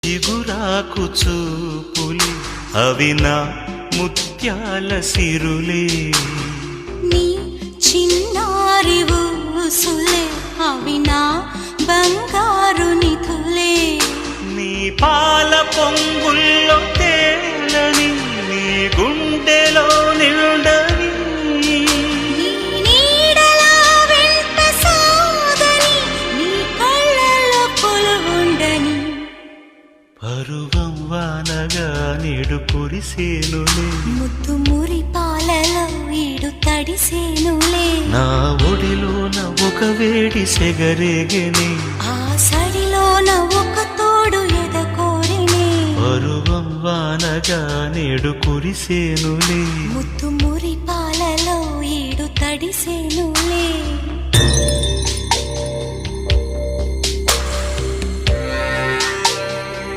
చిగురాకు చూపులే అవి నా ముత్యాల సిరులే, నీ చిన్నారి ఊసులే అవి నా బంగారు నిధులే, నీ పాల పొంగుల్లో తేలని నీ గుండెలో నిండని, నీ నీడలా వెంట సాగని నీ కళ్ళలో కొలువుండని. పరువం వానగా నేడు కురిసేనులే, ముద్దు మురి పాలలో ఈడు తడిసేనులే, నా ఒడిలోన ఒక వేడి సెగరేగెనే, ఆ సడిలోన ఒక తోడు ఎదకోరినే. పరువం వానగా నేడు కురిసేనులే, ముద్దు మురి పాలలో ఈడు తడిసేనులే.